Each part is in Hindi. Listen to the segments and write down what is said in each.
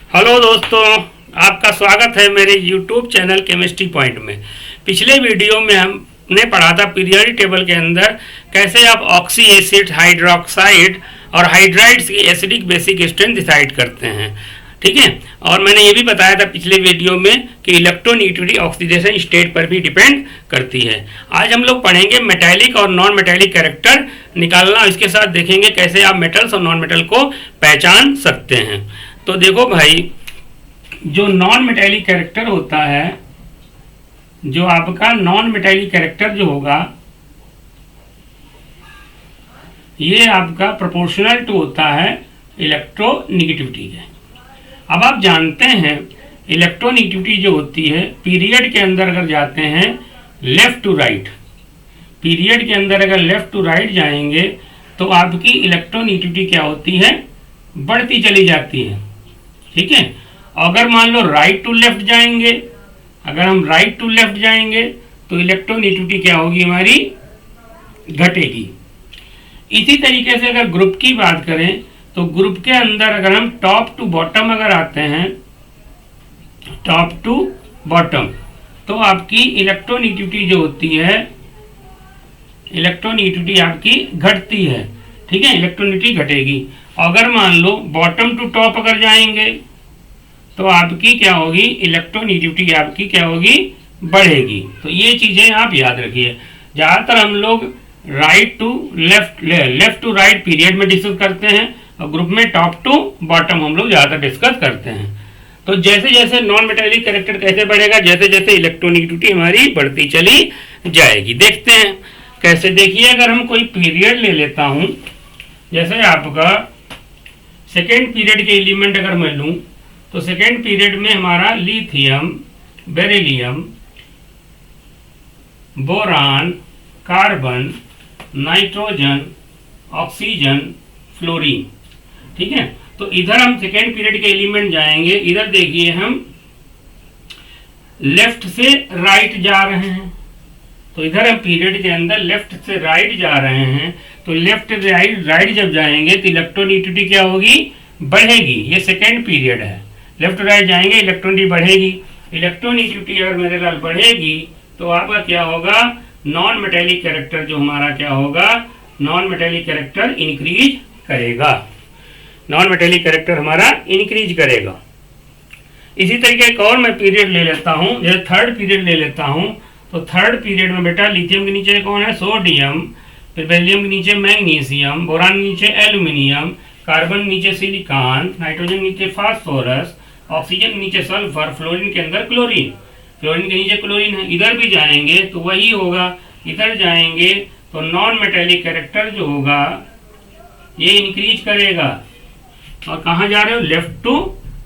हेलो दोस्तों, आपका स्वागत है मेरे YouTube चैनल केमिस्ट्री पॉइंट में। पिछले वीडियो में हमने पढ़ा था पीरियोडिक टेबल के अंदर कैसे आप ऑक्सी एसिड, हाइड्रोक्साइड और हाइड्राइड्स की एसिडिक बेसिक स्ट्रेंथ डिसाइड करते हैं। ठीक है, और मैंने ये भी बताया था पिछले वीडियो में कि इलेक्ट्रोनेगेटिविटी ऑक्सीडेशन स्टेट पर भी डिपेंड करती है। आज हम लोग पढ़ेंगे मेटालिक और नॉन मेटालिक कैरेक्टर निकालना, इसके साथ देखेंगे कैसे आप मेटल्स और नॉन मेटल को पहचान सकते हैं। तो देखो भाई, जो नॉन मेटालिक कैरेक्टर होता है, जो आपका नॉन मेटालिक कैरेक्टर जो होगा, ये आपका प्रोपोर्शनल टू होता है इलेक्ट्रोनेगेटिविटी के। अब आप जानते हैं इलेक्ट्रोनेगेटिविटी जो होती है पीरियड के अंदर अगर जाते हैं लेफ्ट टू राइट, पीरियड के अंदर अगर लेफ्ट टू राइट जाएंगे तो आपकी इलेक्ट्रोनेगेटिविटी क्या होती है, बढ़ती चली जाती है। ठीक है, अगर मान लो राइट टू लेफ्ट जाएंगे, अगर हम राइट टू लेफ्ट जाएंगे तो इलेक्ट्रोनेगेटिविटी क्या होगी, हमारी घटेगी। इसी तरीके से अगर ग्रुप की बात करें तो ग्रुप के अंदर अगर हम टॉप टू बॉटम अगर आते हैं, टॉप टू बॉटम, तो आपकी इलेक्ट्रोनेगेटिविटी जो होती है, इलेक्ट्रोनेगेटिविटी आपकी घटती है। ठीक है, इलेक्ट्रोनेगेटिविटी घटेगी। अगर मान लो बॉटम टू टॉप अगर जाएंगे तो आपकी क्या होगी, इलेक्ट्रोनेगेटिविटी आपकी क्या होगी, बढ़ेगी। तो ये चीजें आप याद रखिए। ज्यादातर हम लोग right to left, left to right period में डिस्कस करते हैं और ग्रुप में टॉप टू बॉटम हम लोग ज्यादा डिस्कस करते हैं। तो जैसे जैसे नॉन मेटालिक कैरेक्टर कैसे बढ़ेगा, जैसे जैसे इलेक्ट्रोनेगेटिविटी हमारी बढ़ती चली जाएगी। देखते हैं कैसे। देखिए, अगर हम कोई पीरियड ले लेता हूं, जैसे आपका सेकेंड पीरियड के एलिमेंट अगर मैं लूं तो सेकेंड पीरियड में हमारा lithium, beryllium, boron, carbon, nitrogen, oxygen, fluorine. ठीक है, तो इधर हम सेकेंड पीरियड के एलिमेंट जाएंगे। इधर देखिए हम लेफ्ट से राइट जा रहे हैं, तो इधर हम पीरियड के अंदर लेफ्ट से राइट जा रहे हैं। तो लेफ्ट राइट राइट जब जाएंगे तो इलेक्ट्रोनेगेटिविटी क्या होगी, बढ़ेगी। ये सेकेंड पीरियड है, लेफ्ट राइट जाएंगे इलेक्ट्रोनेगेटिविटी बढ़ेगी। इलेक्ट्रोनेगेटिविटी अगर मेरे साथ बढ़ेगी तो आपका क्या होगा, नॉन मेटालिक कैरेक्टर जो हमारा क्या होगा, नॉन मेटालिक कैरेक्टर इंक्रीज करेगा। नॉन मेटालिक कैरेक्टर हमारा इंक्रीज करेगा। इसी तरीके एक और मैं पीरियड ले लेता हूं, जैसे थर्ड पीरियड ले लेता हूं। तो थर्ड पीरियड में बेटा लिथियम के नीचे कौन है, सोडियम, फिर बेरिलियम के नीचे मैग्नीशियम, बोरान के नीचे एल्यूमिनियम, कार्बन के नीचे सिलिकॉन, नाइट्रोजन के नीचे फास्फोरस, ऑक्सीजन के नीचे सल्फर, फ्लोरीन के अंदर क्लोरीन, फ्लोरीन के नीचे क्लोरीन है। इधर भी जाएंगे तो वही होगा, इधर जाएंगे तो नॉन मेटालिक कैरेक्टर जो होगा ये इंक्रीज करेगा। और कहाँ जा रहे हो, लेफ्ट टू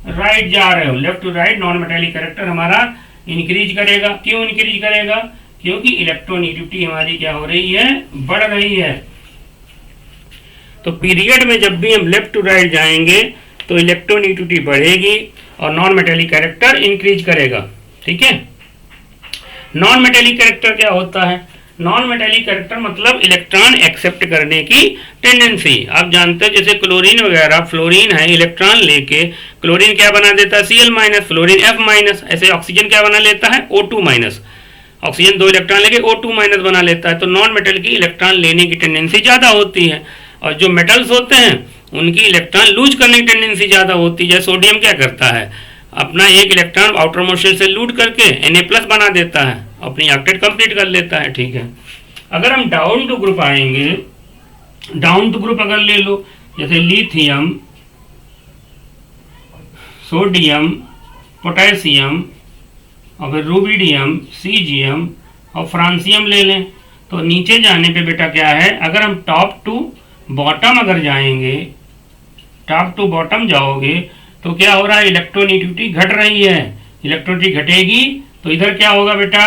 राइट जा रहे हो, left to right non metallic character हमारा इंक्रीज करेगा। क्यों इंक्रीज करेगा, क्योंकि इलेक्ट्रोनेगेटिविटी हमारी क्या हो रही है, बढ़ रही है। तो पीरियड में जब भी हम लेफ्ट टू राइट जाएंगे तो इलेक्ट्रोनेगेटिविटी बढ़ेगी और नॉन मेटालिक कैरेक्टर इंक्रीज करेगा। ठीक है, नॉन मेटालिक कैरेक्टर क्या होता है, नॉन मेटालिक कैरेक्टर मतलब इलेक्ट्रॉन एक्सेप्ट करने की टेंडेंसी। आप जानते हैं जैसे क्लोरीन वगैरह, फ्लोरीन है, इलेक्ट्रॉन लेके क्लोरीन क्या बना देता है, Cl minus, fluorine F minus. ऐसे ऑक्सीजन क्या बना लेता है, O2 माइनस। ऑक्सीजन 2 इलेक्ट्रॉन लेके O2 माइनस बना लेता है। तो नॉन मेटल की इलेक्ट्रॉन लेने की टेंडेंसी ज़्यादा होती है, और जो मेटल्स होते हैं उनकी इलेक्ट्रॉन लूज करने की टेंडेंसी ज़्यादा होती है। सोडियम क्या करता है, अपना एक इलेक्ट्रॉन आउटर मोस्ट शेल से लूट करके Na+ बना देता है, अपनी ऑक्टेट कंप्लीट कर लेता है। ठीक है, अगर हम डाउन टू ग्रुप आएंगे, डाउन टू ग्रुप अगर ले लो, जैसे लिथियम, सोडियम, पोटेशियम, और फिर रूबिडियम, सीजियम और फ्रांसियम ले लें, तो नीचे जाने पे बेटा क्या है, अगर हम टॉप टू बॉटम अगर जाएंगे, टॉप टू बॉटम जाओगे तो क्या हो रहा है, इलेक्ट्रोनेगेटिविटी घट रही है। इलेक्ट्रोनेगेटिविटी घटेगी तो इधर क्या होगा बेटा,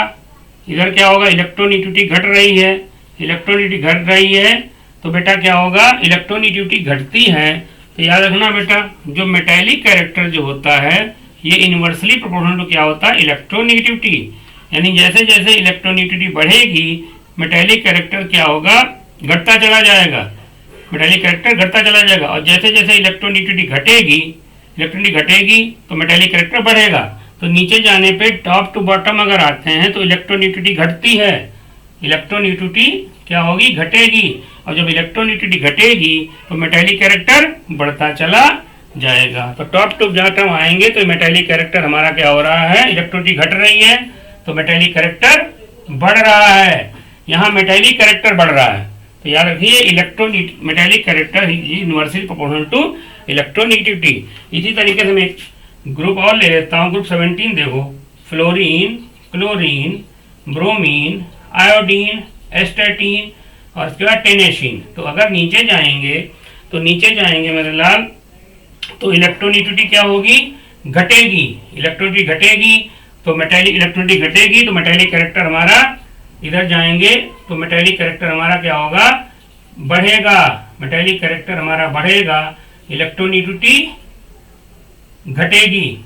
इधर क्या होगा, इलेक्ट्रोनेगेटिविटी घट रही है। इलेक्ट्रोनेगेटिविटी घट रही है तो बेटा क्या होगा, इलेक्ट्रोनेगेटिविटी घटती है। तो याद रखना बेटा, जो मेटालिक कैरेक्टर जो होता है ये इनवर्सली प्रोपोर्शनल टू क्या होता है, इलेक्ट्रोनेगेटिविटी। यानी जैसे जैसे इलेक्ट्रोनेगेटिविटी बढ़ेगी मेटालिक कैरेक्टर क्या होगा, घटता चला जाएगा। मेटालिक कैरेक्टर घटता चला जाएगा, और जैसे जैसे इलेक्ट्रोनेगेटिविटी घटेगी इलेक्ट्रॉनिटी घटेगी तो मेटेलिक कैरेक्टर बढ़ेगा। तो नीचे जाने पे टॉप टू बॉटम अगर आते हैं तो इलेक्ट्रोनेगेटिविटी घटती है, इलेक्ट्रोनेगेटिविटी क्या होगी, घटेगी। और जब इलेक्ट्रोनेगेटिविटी घटेगी तो मेटेलिक कैरेक्टर बढ़ता चला जाएगा। तो टॉप टू बॉटम आएंगे तो मेटेलिक कैरेक्टर हमारा क्या हो रहा है, इलेक्ट्रोनेगेटिविटी घट रही है तो मेटेलिक कैरेक्टर बढ़ रहा है। यहाँ मेटेलिक कैरेक्टर बढ़ रहा है तो याद रखिए metallic character inversely proportional to electronegativity. इसी तरीके से मैं ग्रुप और ले लेता हूँ, ग्रुप 17 देखो, फ्लोरीन, क्लोरीन, ब्रोमीन, आयोडीन, एस्टेटीन और उसके बाद टेनेशीन। तो अगर नीचे जाएंगे मेरे लाल तो इलेक्ट्रोनेगेटिविटी क्या होगी, घटेगी, इलेक्ट्रोनेगेटिविटी घटेगी तो मेटेलिक कैरेक्टर हमारा इधर जाएंगे तो मेटेलिक कैरेक्टर हमारा क्या होगा, बढ़ेगा, मेटेलिक कैरेक्टर हमारा बढ़ेगा, इलेक्ट्रोनेगेटिविटी घटेगी।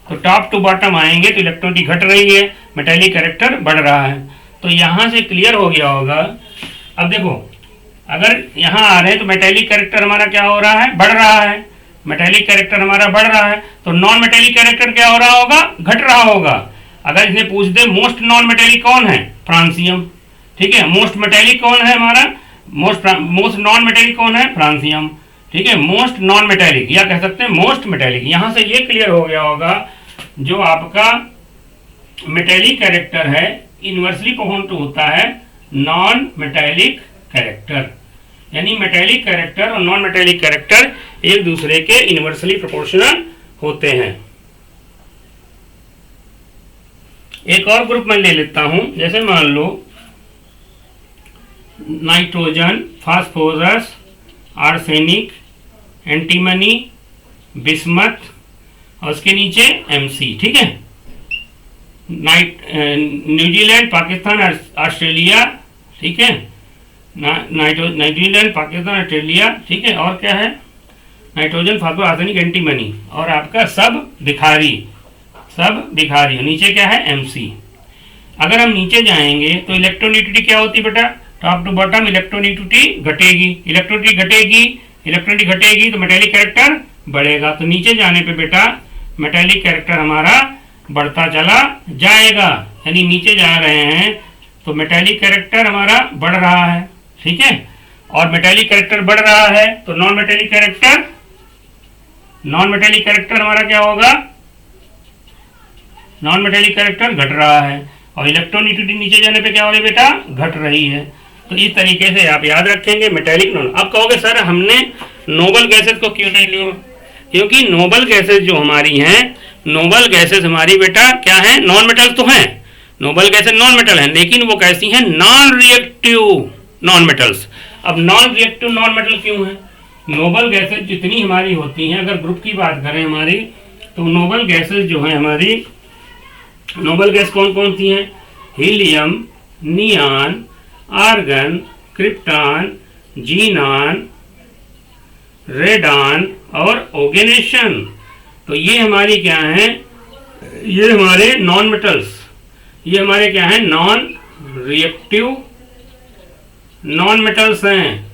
तो टॉप टू बॉटम आएंगे तो इलेक्ट्रोनेगेटिविटी घट रही है, मेटेलिक कैरेक्टर बढ़ रहा है। तो यहाँ से क्लियर हो गया होगा। अब देखो अगर यहाँ आ रहे हैं तो मेटेलिक कैरेक्टर हमारा क्या हो रहा है, बढ़ रहा है, मेटेलिक कैरेक्टर हमारा बढ़ रहा है। तो नॉन मेटेलिक कैरेक्टर क्या हो रहा होगा, घट रहा होगा। अगर इसने पूछ दे मोस्ट नॉन मेटेलिक कौन है, फ्रांसियम, ठीक है। मोस्ट मेटेलिक कौन है हमारा, मोस्ट नॉन मेटेलिक कौन है, फ्रांसियम, ठीक है। मोस्ट नॉन मेटेलिक या कह सकते हैं मोस्ट मेटेलिक। यहां से ये क्लियर हो गया होगा जो आपका मेटेलिक कैरेक्टर है इनवर्सली प्रोपोर्शनल टू होता है नॉन मेटेलिक कैरेक्टर, यानी मेटेलिक कैरेक्टर और नॉन मेटेलिक कैरेक्टर एक दूसरे के इनवर्सली प्रोपोर्शनल होते हैं। एक और ग्रुप मैं ले लेता हूं, जैसे मान लो nitrogen, phosphorus, arsenic, antimony, bismuth और उसके नीचे एमसी, ठीक है। न्यूजीलैंड, पाकिस्तान, ऑस्ट्रेलिया, ठीक है। न्यूजीलैंड, पाकिस्तान, ऑस्ट्रेलिया, ठीक है। और क्या है, नाइट्रोजन, फास्फोरस, आर्सेनिक, एंटीमनी और आपका सब भिखारी, नीचे क्या है, एमसी। अगर हम नीचे जाएंगे तो इलेक्ट्रोनेगेटिविटी क्या होती है बेटा, टॉप टू बॉटम इलेक्ट्रोनेगेटिविटी घटेगी तो मेटेलिक कैरेक्टर बढ़ेगा। तो नीचे जाने पे बेटा मेटेलिक कैरेक्टर हमारा बढ़ता चला जाएगा, यानी नीचे जा रहे हैं तो मेटेलिक कैरेक्टर हमारा बढ़ रहा है, ठीक है। और मेटेलिक कैरेक्टर बढ़ रहा है तो नॉन मेटेलिक कैरेक्टर हमारा क्या होगा, नॉन मेटेलिक कैरेक्टर घट रहा है। और इलेक्ट्रोनेगेटिविटी नीचे जाने पे क्या हो रही है बेटा, घट रही है। तो इस तरीके से आप याद रखेंगे मेटेलिक नॉन। आप कहोगे सर हमने नोबल गैसेस को क्यों नहीं लिया, क्योंकि नोबल गैसेस जो हमारी हैं, नोबल गैसेस हमारी बेटा क्या है, नॉन मेटल तो हैं, नोबल गैसेस नॉन मेटल हैं, लेकिन वो कैसी हैं, नॉन रिएक्टिव नॉन मेटल्स। अब नॉन रिएक्टिव नॉन मेटल क्यों है, नोबल गैसेस जितनी हमारी होती हैं, अगर ग्रुप की बात करें हमारी, तो नोबल गैसेस जो है हमारी, नोबल गैस कौन कौन सी हैं, helium, नियान, argon, krypton, xenon, radon और ओगेनेशन। तो ये हमारी क्या है, ये हमारे नॉन मेटल्स, ये हमारे क्या है, नॉन रिएक्टिव नॉन मेटल्स हैं,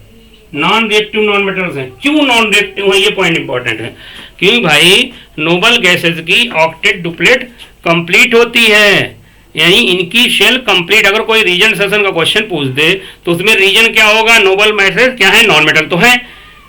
नॉन रिएक्टिव नॉन मेटल्स हैं। क्यों नॉन रिएक्टिव है, ये पॉइंट इंपॉर्टेंट है। क्यों भाई, नोबल गैसेस की ऑक्टेट डुप्लेट कंप्लीट होती है, यानी इनकी शेल कंप्लीट। अगर कोई रीजन सेशन का क्वेश्चन पूछ दे तो उसमें रीजन क्या होगा, नोबल गैसेस क्या है, नॉन मेटल तो है,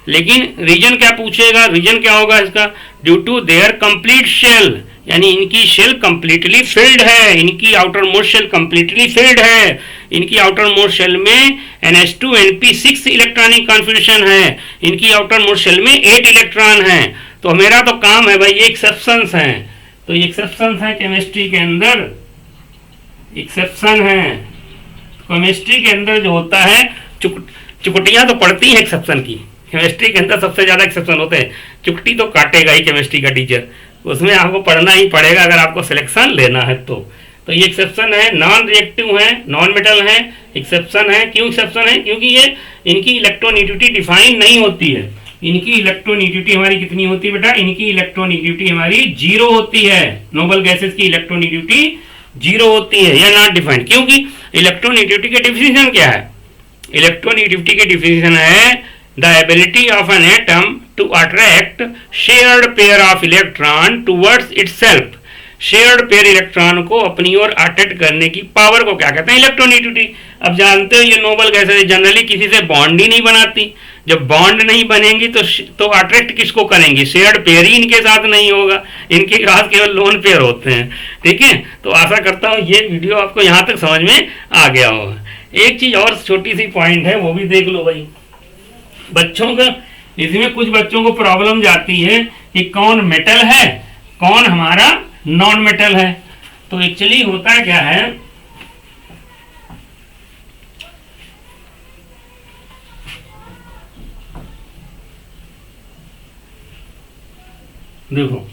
लेकिन रीजन क्या पूछेगा, रीजन क्या होगा इसका, due to their complete shell, यानी इनकी शेल कंप्लीटली फिल्ड है, इनकी outermost shell completely filled है, इनकी आउटर मोस्ट शेल में NH2 NP6 इलेक्ट्रॉनिक कॉन्फिगरेशन है, इनकी आउटर मोस्ट शेल में 8 इलेक्ट्रॉन है। तो मेरा तो काम है भाई, ये एक्सेप्शंस हैं, तो ये एक्सेप्शंस हैं केमिस्ट्री के अंदर, एक्सेप्शन है केमिस्ट्री के अंदर जो होता है, चुकटियां तो पड़ती हैं एक्सेप्शन की, केमिस्ट्री के अंदर सबसे ज्यादा एक्सेप्शन होते हैं, चुकटी तो काटेगा ही केमिस्ट्री का टीचर, उसमें आपको पढ़ना ही पड़ेगा अगर आपको सिलेक्शन लेना है तो ये एक्सेप्शन है, नॉन रिएक्टिव है, नॉन मेटल है, एक्सेप्शन है। क्यों एक्सेप्शन है, क्योंकि ये इनकी इलेक्ट्रोनेगेटिविटी डिफाइन नहीं होती है, इनकी इलेक्ट्रोनेगेटिविटी हमारी कितनी होती है बेटा, इनकी इलेक्ट्रोनेगेटिविटी हमारी 0 होती है, नोबल गैसेस की इलेक्ट्रोनेगेटिविटी 0 होती है, या नॉट डिफाइंड। क्योंकि इलेक्ट्रोनेगेटिविटी के डिफिनेशन क्या है, इलेक्ट्रोनेगेटिविटी की डिफिनेशन है the ability of an atom to attract shared pair of electron towards itself. Shared pair electron को अपनी ओर अट्रैक्ट करने की पावर को क्या कहते हैं? इलेक्ट्रोनेगेटिविटी। अब जानते हो ये नोबल गैसें जनरली किसी से बॉन्ड ही नहीं बनाती। जब बॉन्ड नहीं बनेंगी तो अट्रैक्ट किसको करेंगी? शेयर्ड पेयर ही इनके साथ नहीं होगा, इनके साथ केवल लोन पेयर होते हैं। ठीक है, तो आशा करता हूँ ये वीडियो आपको यहाँ तक समझ में आ गया होगा। एक चीज और छोटी सी पॉइंट है, वो भी देख लो भाई। बच्चों का इसमें कुछ बच्चों को प्रॉब्लम जाती है कि कौन मेटल है, कौन हमारा नॉन मेटल है। तो एक्चुअली होता क्या है, देखो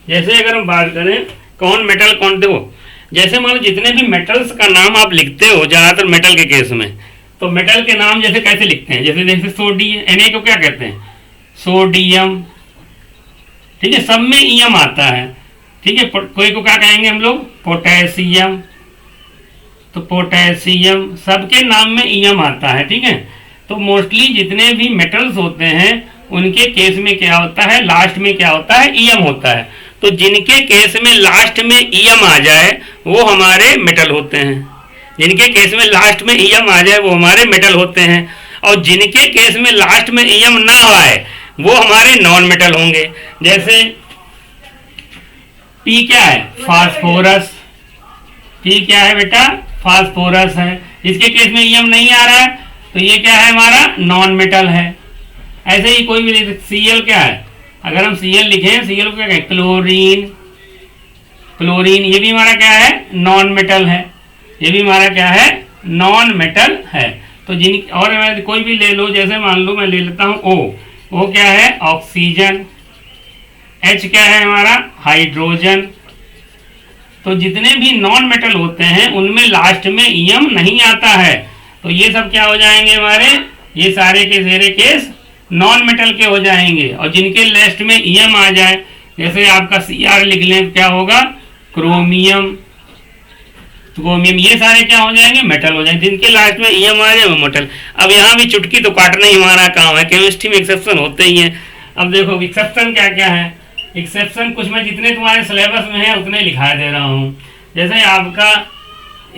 जैसे अगर हम बात करें कौन मेटल कौन, देखो जैसे मान लो जितने भी मेटल्स का नाम आप लिखते हो ज्यादातर मेटल के केस में, तो मेटल के नाम जैसे कैसे लिखते हैं? जैसे सोडियम, Na को क्या कहते हैं? सोडियम। ठीक है, सब में ईएम आता है। ठीक है, कोई को क्या कहेंगे हम लोग? पोटेशियम। तो पोटेशियम, सबके नाम में ईएम आता है। ठीक है, तो मोस्टली जितने भी मेटल्स होते हैं उनके केस में क्या होता है? लास्ट में क्या होता है? ईएम होता है। तो जिनके केस में लास्ट में ईएम आ जाए वो हमारे मेटल होते हैं। जिनके केस में लास्ट में ईएम आ जाए वो हमारे मेटल होते हैं, और जिनके केस में लास्ट में ईएम ना आए वो हमारे नॉन मेटल होंगे। जैसे पी क्या है? फास्फोरस। पी क्या है बेटा? फास्फोरस है। इसके केस में ईएम नहीं आ रहा है तो ये क्या है? हमारा नॉन मेटल है। ऐसे ही कोई भी सीएल क्या है? अगर हम सीएल लिखें, सीएल को क्या कहें? क्लोरीन। क्लोरीन ये भी हमारा क्या है? नॉन मेटल है। ये भी हमारा क्या है? नॉन मेटल है। तो जिन और कोई भी ले लो, जैसे मान लो मैं ले लेता हूं ओ क्या है? ऑक्सीजन। एच क्या है हमारा? हाइड्रोजन। तो जितने भी नॉन मेटल होते हैं उनमें लास्ट में ईएम नहीं आता है, तो ये सब क्या हो जाएंगे हमारे? ये सारे के सारे केस नॉन मेटल के हो जाएंगे। और जिनके लास्ट में ईएम आ जाए, जैसे आपका Cr लिख लें, क्या होगा? क्रोमियम। क्रोमियम, ये सारे क्या हो जाएंगे? मेटल हो जाएंगे। जिनके लास्ट में ईएम आ जाए वो मेटल। अब यहाँ भी चुटकी तो काटना ही हमारा काम है, केमिस्ट्री में एक्सेप्शन होते ही हैं। अब देखो एक्सेप्शन क्या क्या है। एक्सेप्शन कुछ मैं जितने तुम्हारे सिलेबस में है उतने लिखा दे रहा हूँ। जैसे आपका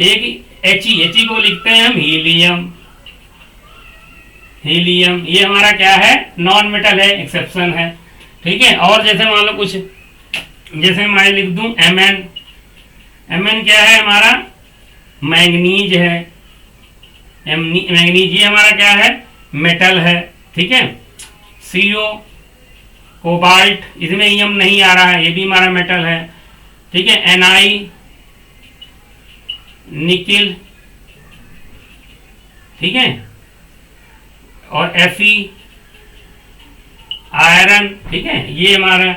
एक He को लिखते हैं हम हीलियम। हीलियम ये हमारा क्या है? नॉन मेटल है, एक्सेप्शन है। ठीक है, और जैसे मान लो कुछ, जैसे मैं लिख दूं Mn। Mn क्या है हमारा? मैंगनीज है। मैंगनीज ये हमारा क्या है? मेटल है। ठीक है, CO कोबाल्ट, इसमें ईएम नहीं आ रहा है, ये भी हमारा मेटल है। ठीक है, Ni निकिल। ठीक है, और Fe आयरन। ठीक है, ये हमारा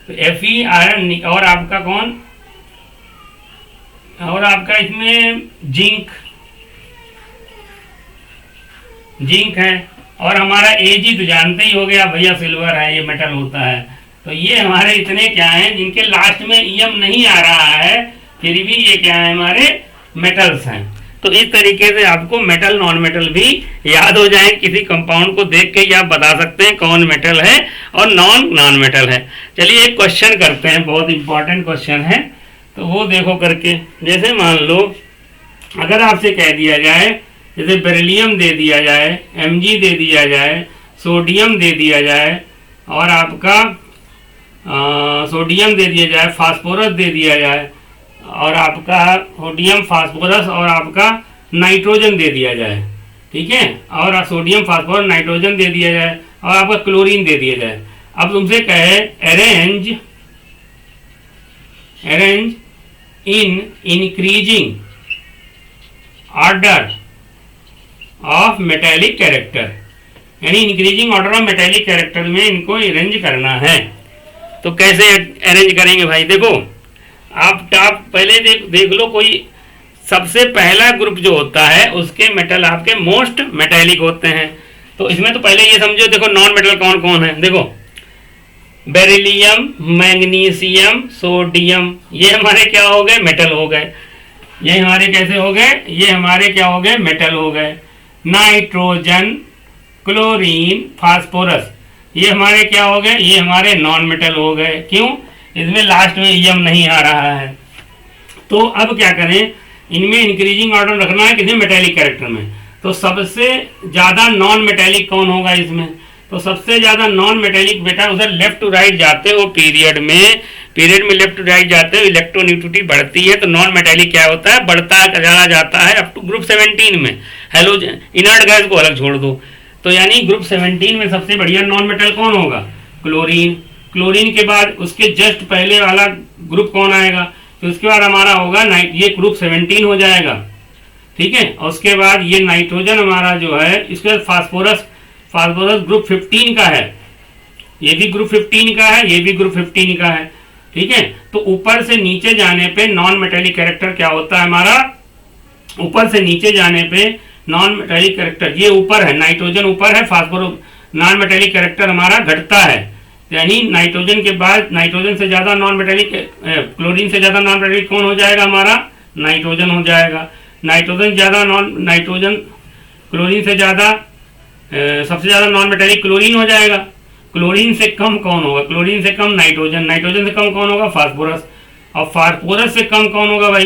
तो Fe आयरन। और आपका कौन? और आपका इसमें जिंक। जिंक है। और हमारा Ag तो जानते ही हो गया भैया, सिल्वर है, ये मेटल होता है। तो ये हमारे इतने क्या हैं जिनके लास्ट में ईएम नहीं आ रहा है, फिर भी ये क्या है? हमारे मेटल्स हैं। तो इस तरीके से आपको मेटल नॉन मेटल भी याद हो जाए। किसी कंपाउंड को देख के ही आप बता सकते हैं कौन मेटल है और नॉन मेटल है। चलिए एक क्वेश्चन करते हैं, बहुत इंपॉर्टेंट क्वेश्चन है, तो वो देखो करके। जैसे मान लो अगर आपसे कह दिया जाए, जैसे बेरिलियम दे दिया जाए, Mg दे दिया जाए, सोडियम दे दिया जाए, और आपका सोडियम दे दिया जाए, फास्फोरस दे दिया जाए, और आपका सोडियम फास्फोरस और आपका नाइट्रोजन दे दिया जाए। ठीक है, और सोडियम फास्फोरस नाइट्रोजन दे दिया जाए, और आपका क्लोरीन दे दिया जाए। अब तुमसे कहे arrange in increasing order of metallic character, यानी increasing order of metallic character में इनको अरेंज करना है। तो कैसे अरेंज करेंगे भाई? देखो आप पहले देख लो, कोई सबसे पहला ग्रुप जो होता है उसके मेटल आपके मोस्ट मेटेलिक होते हैं। तो इसमें तो पहले ये समझो, देखो नॉन मेटल कौन कौन है। देखो बेरिलियम, मैग्नीशियम, सोडियम, ये हमारे क्या हो गए? मेटल हो गए। ये हमारे कैसे हो गए? ये हमारे क्या हो गए? मेटल हो गए। नाइट्रोजन, क्लोरीन, फास्फोरस, ये हमारे क्या हो गए, ये हमारे नॉन मेटल हो गए। क्यों? इसमें लास्ट में यम नहीं आ रहा है। तो अब क्या करें, इनमें इंक्रीजिंग ऑर्डर रखना है किसी मेटेलिक कैरेक्टर में। तो सबसे ज्यादा नॉन मेटेलिक कौन होगा इसमें? तो सबसे ज्यादा नॉन मेटेलिक बेटा उधर लेफ्ट टू राइट जाते हो पीरियड में लेफ्ट टू राइट जाते हो, इलेक्ट्रोनेगेटिविटी बढ़ती है तो नॉन मेटेलिक क्या होता है, बढ़ता चला जाता है अप टू ग्रुप 17 में। हेलोजन, इनर्ट गैस को अलग छोड़ दो। तो यानी ग्रुप 17 में सबसे बढ़िया नॉन मेटल कौन होगा? क्लोरीन। क्लोरीन के बाद उसके जस्ट पहले वाला ग्रुप कौन आएगा? तो उसके बाद हमारा होगा ये ग्रुप 17 हो जाएगा, ठीक है। और उसके बाद ये नाइट्रोजन हमारा जो है, इसके बाद फास्फोरस ग्रुप 15 का है, ये भी ग्रुप 15 का है, ये भी ग्रुप 15 का है, ठीक है। तो ऊपर से नीचे जाने पे नॉन मेटेलिक कैरेक्टर क्या होता है हमारा? ऊपर से नीचे जाने पे नॉन मेटेलिक कैरेक्टर, ये ऊपर है, नाइट्रोजन ऊपर है, फास्फोरस, नॉन मेटेलिक कैरेक्टर हमारा घटता है। यानी नाइट्रोजन के बाद, नाइट्रोजन से ज्यादा नॉन मेटेलिक, क्लोरीन से ज्यादा नॉन मेटेलिक कौन हो जाएगा हमारा? नाइट्रोजन हो जाएगा। नाइट्रोजन क्लोरीन से ज्यादा, सबसे ज्यादा नॉन मेटेलिक क्लोरीन हो जाएगा। क्लोरीन से कम कौन होगा? क्लोरीन से कम नाइट्रोजन से कम कौन होगा? फास्फोरस। और फास्फोरस से कम कौन होगा भाई?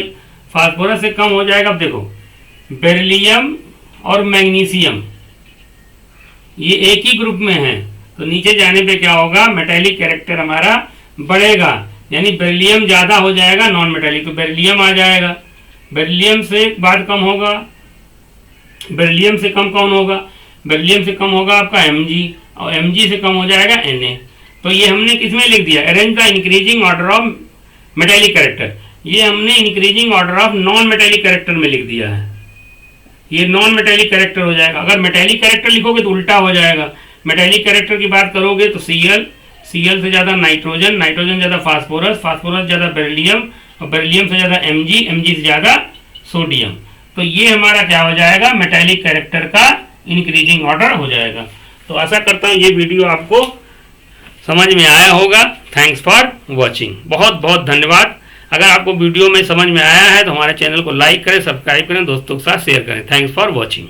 फास्फोरस से कम हो जाएगा, अब देखो, बेरिलियम और मैग्नीशियम, ये एक ही ग्रुप में है, तो नीचे जाने पे क्या होगा, मेटेलिक कैरेक्टर हमारा बढ़ेगा, यानी बेरिलियम ज्यादा हो जाएगा नॉन मेटेलिक, तो बेरिलियम आ जाएगा। बेरिलियम से बाद कम होगा, बेरिलियम से कम कौन होगा? बेरिलियम से कम होगा आपका Mg, और Mg से कम हो जाएगा Na। तो ये हमने किसमें लिख दिया? Arrange the increasing order of metallic character, ये हमने increasing order of non metallic character में लिख दिया है। ये नॉन मेटेलिक कैरेक्टर हो जाएगा। अगर मेटेलिक कैरेक्टर लिखोगे तो उल्टा हो जाएगा। मेटेलिक कैरेक्टर की बात करोगे तो Cl से ज़्यादा नाइट्रोजन से ज़्यादा फास्फोरस से ज़्यादा बेरिलियम, और बेरिलियम से ज़्यादा Mg से ज़्यादा सोडियम। तो ये हमारा क्या हो जाएगा? मेटेलिक कैरेक्टर का इंक्रीजिंग ऑर्डर हो जाएगा। तो आशा करता हूँ ये वीडियो आपको समझ में आया होगा। थैंक्स फॉर वॉचिंग, बहुत बहुत धन्यवाद। अगर आपको वीडियो में समझ में आया है तो हमारे चैनल को लाइक करें, सब्सक्राइब करें, दोस्तों के साथ शेयर करें। Thanks for watching.